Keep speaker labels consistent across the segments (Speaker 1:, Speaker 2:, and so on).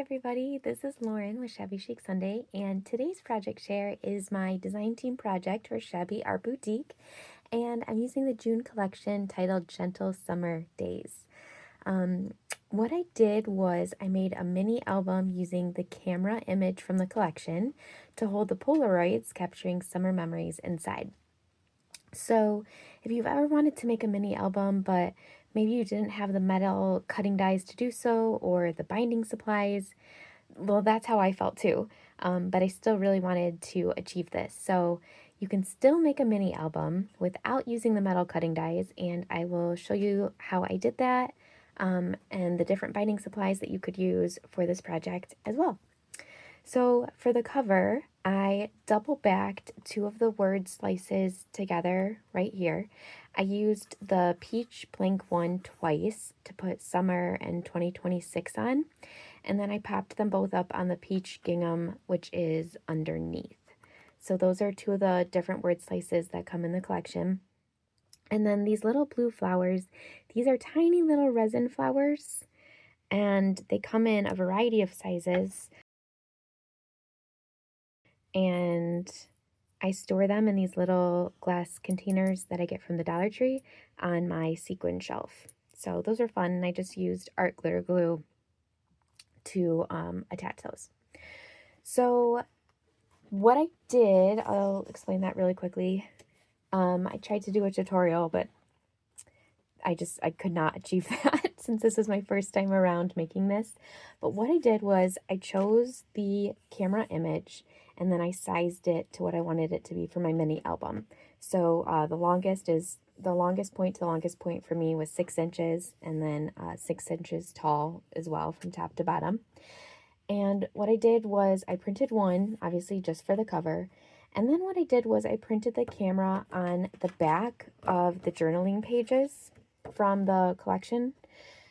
Speaker 1: everybody, this is Lauren with Shabby Chic Sundae, and today's project share is my design team project for Shabby Art Boutique, and I'm using the June collection titled Gentle Summer Days. What I did was I made a mini album using the camera image from the collection to hold the Polaroids capturing summer memories inside. So if you've ever wanted to make a mini album, but maybe you didn't have the metal cutting dies to do so or the binding supplies, well, that's how I felt too. But I still really wanted to achieve this. So you can still make a mini album without using the metal cutting dies, and I will show you how I did that and the different binding supplies that you could use for this project as well. So for the cover, I double backed two of the word slices together right here. I used the peach blank one twice to put summer and 2026 on, and then I popped them both up on the peach gingham, which is underneath. So those are two of the different word slices that come in the collection. And then these little blue flowers, these are tiny little resin flowers, and they come in a variety of sizes. And I store them in these little glass containers that I get from the Dollar Tree on my sequin shelf. So those are fun, and I just used art glitter glue to attach those. So what I did, I'll explain that really quickly. I tried to do a tutorial, but I could not achieve that since this is my first time around making this. But what I did was I chose the camera image and then I sized it to what I wanted it to be for my mini album. So the longest point to the longest point for me was 6 inches, and then 6 inches tall as well from top to bottom. And what I did was I printed one, obviously just for the cover. And then what I did was I printed the camera on the back of the journaling pages from the collection.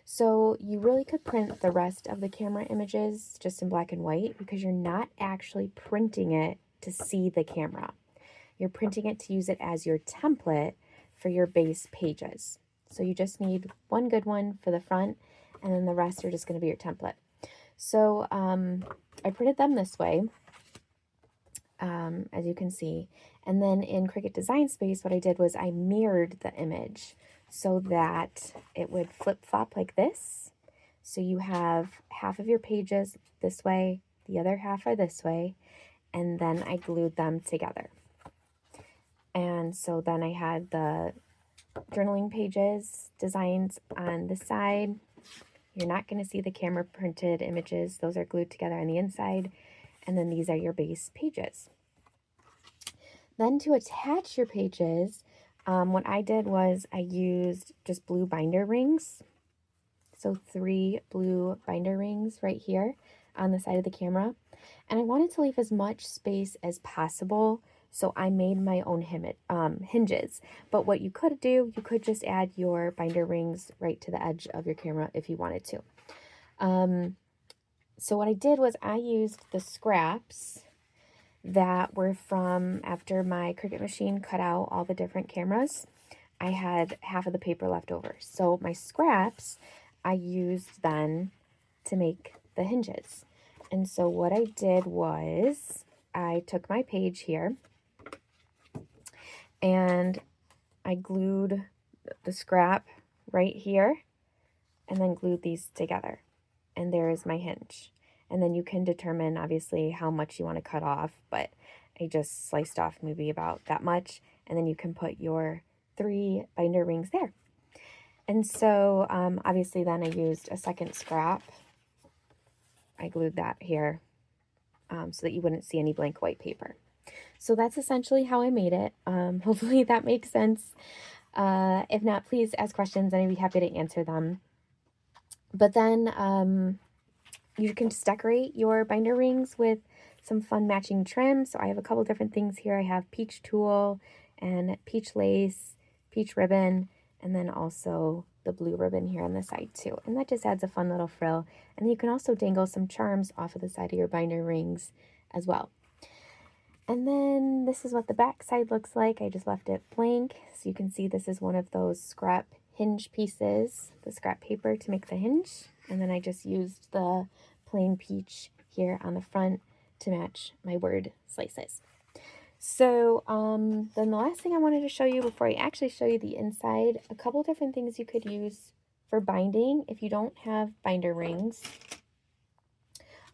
Speaker 1: So you really could print the rest of the camera images just in black and white because you're not actually printing it to see the camera. You're printing it to use it as your template for your base pages. So you just need one good one for the front, and then the rest are just going to be your template. So I printed them this way, as you can see. And then in Cricut Design Space, what I did was I mirrored the image so that it would flip-flop like this. So you have half of your pages this way, the other half are this way, and then I glued them together. And so then I had the journaling pages designs on the side. You're not going to see the camera printed images. Those are glued together on the inside. And then these are your base pages. Then to attach your pages, what I did was I used just blue binder rings. So 3 blue binder rings right here on the side of the camera. And I wanted to leave as much space as possible, so I made my own hinges. But what you could do, you could just add your binder rings right to the edge of your camera if you wanted to. So what I did was I used the scraps that were from after my Cricut machine cut out all the different cameras. I had half of the paper left over. So my scraps, I used then to make the hinges. And so what I did was I took my page here and I glued the scrap right here and then glued these together. And there is my hinge. And then you can determine, obviously, how much you want to cut off, but I just sliced off maybe about that much, and then you can put your 3 binder rings there. And so, obviously, then I used a second scrap. I glued that here so that you wouldn't see any blank white paper. So that's essentially how I made it. Hopefully that makes sense. If not, please ask questions, and I'd be happy to answer them. But then you can just decorate your binder rings with some fun matching trim. So I have a couple different things here. I have peach tulle and peach lace, peach ribbon, and then also the blue ribbon here on the side too. And that just adds a fun little frill. And you can also dangle some charms off of the side of your binder rings as well. And then this is what the back side looks like. I just left it blank. So you can see this is one of those scrap hinge pieces, the scrap paper to make the hinge. And then I just used the plain peach here on the front to match my word slices. So then the last thing I wanted to show you before I actually show you the inside, a couple different things you could use for binding if you don't have binder rings.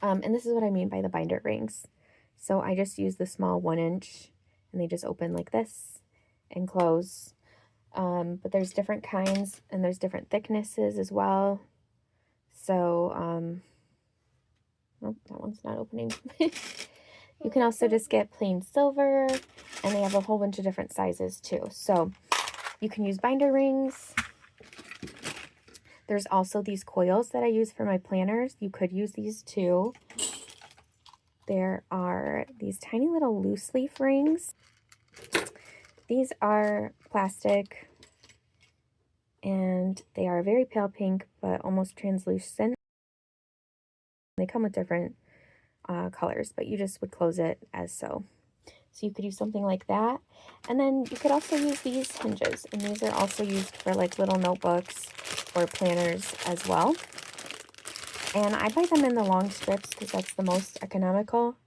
Speaker 1: And this is what I mean by the binder rings. So I just use the small 1-inch, and they just open like this and close. But there's different kinds, and there's different thicknesses as well. So, oh, that one's not opening. You can also just get plain silver, and they have a whole bunch of different sizes too. So you can use binder rings. There's also these coils that I use for my planners. You could use these too. There are these tiny little loose leaf rings. These are plastic, and they are very pale pink, but almost translucent. They come with different colors, but you just would close it as so. So you could use something like that. And then you could also use these hinges, and these are also used for like little notebooks or planners as well. And I buy them in the long strips because that's the most economical,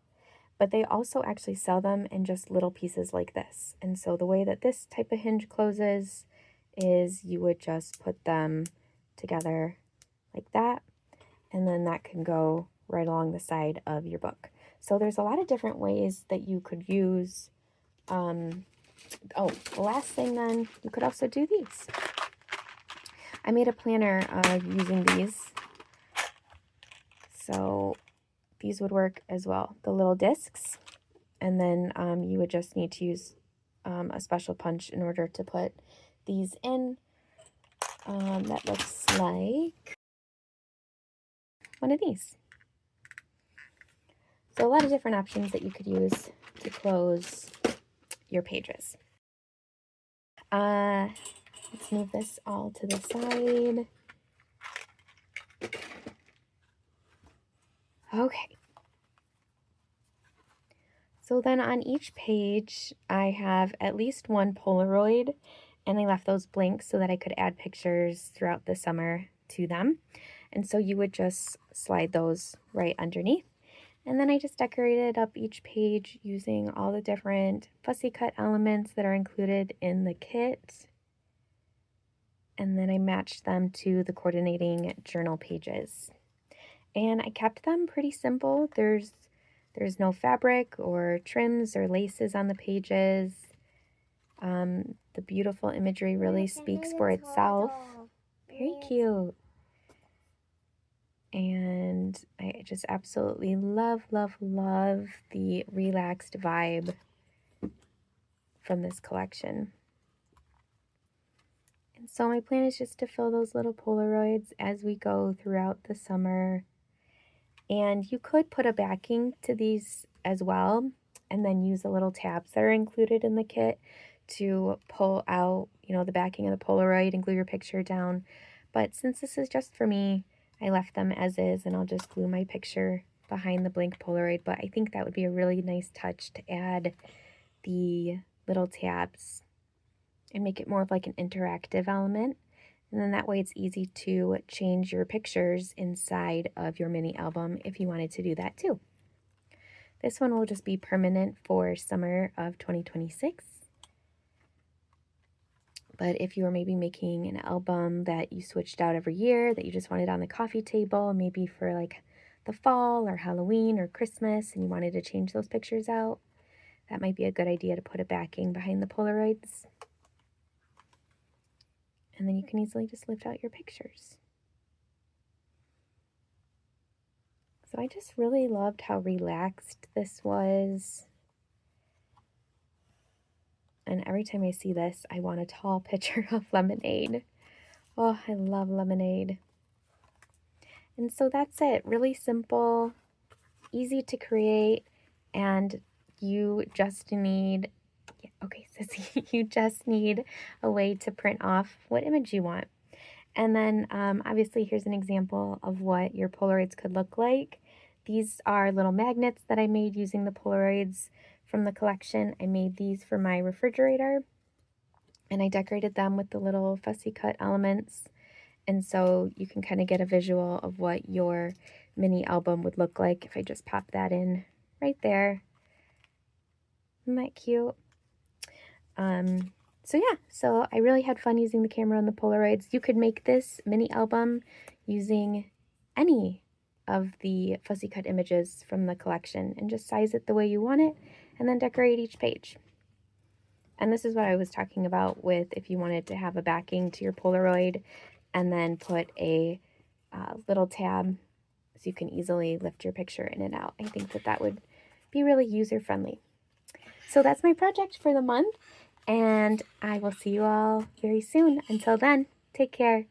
Speaker 1: but they also actually sell them in just little pieces like this. And so the way that this type of hinge closes is you would just put them together like that, and then that can go right along the side of your book. So there's a lot of different ways that you could use. Oh, the last thing then, you could also do these. I made a planner using these. So these would work as well. The little discs, and then you would just need to use a special punch in order to put these in. That looks like one of these. So a lot of different options that you could use to close your pages. Let's move this all to the side. Okay. So then on each page, I have at least one Polaroid, and I left those blank so that I could add pictures throughout the summer to them. And so you would just slide those right underneath. And then I just decorated up each page using all the different fussy cut elements that are included in the kit. And then I matched them to the coordinating journal pages. And I kept them pretty simple. There's no fabric or trims or laces on the pages. The beautiful imagery really speaks for itself. Very cute. And I just absolutely love, love, love the relaxed vibe from this collection. And so my plan is just to fill those little Polaroids as we go throughout the summer. And you could put a backing to these as well, and then use the little tabs that are included in the kit to pull out, you know, the backing of the Polaroid and glue your picture down. But since this is just for me, I left them as is, and I'll just glue my picture behind the blank Polaroid. But I think that would be a really nice touch to add the little tabs and make it more of like an interactive element. And then that way it's easy to change your pictures inside of your mini album if you wanted to do that too. This one will just be permanent for summer of 2026. But if you were maybe making an album that you switched out every year, that you just wanted on the coffee table, maybe for like the fall or Halloween or Christmas, and you wanted to change those pictures out, that might be a good idea to put a backing behind the Polaroids. And then you can easily just lift out your pictures. So I just really loved how relaxed this was. And every time I see this, I want a tall pitcher of lemonade. Oh, I love lemonade. And so that's it. Really simple, easy to create, and you just need, okay, Sissy, you just need a way to print off what image you want. And then obviously here's an example of what your Polaroids could look like. These are little magnets that I made using the Polaroids from the collection. I made these for my refrigerator, and I decorated them with the little fussy cut elements. And so you can kind of get a visual of what your mini album would look like if I just pop that in right there. Isn't that cute? So yeah, so I really had fun using the camera and the Polaroids. You could make this mini album using any of the fussy cut images from the collection and just size it the way you want it and then decorate each page. And this is what I was talking about with if you wanted to have a backing to your Polaroid and then put a little tab so you can easily lift your picture in and out. I think that that would be really user-friendly. So that's my project for the month, and I will see you all very soon. Until then, take care.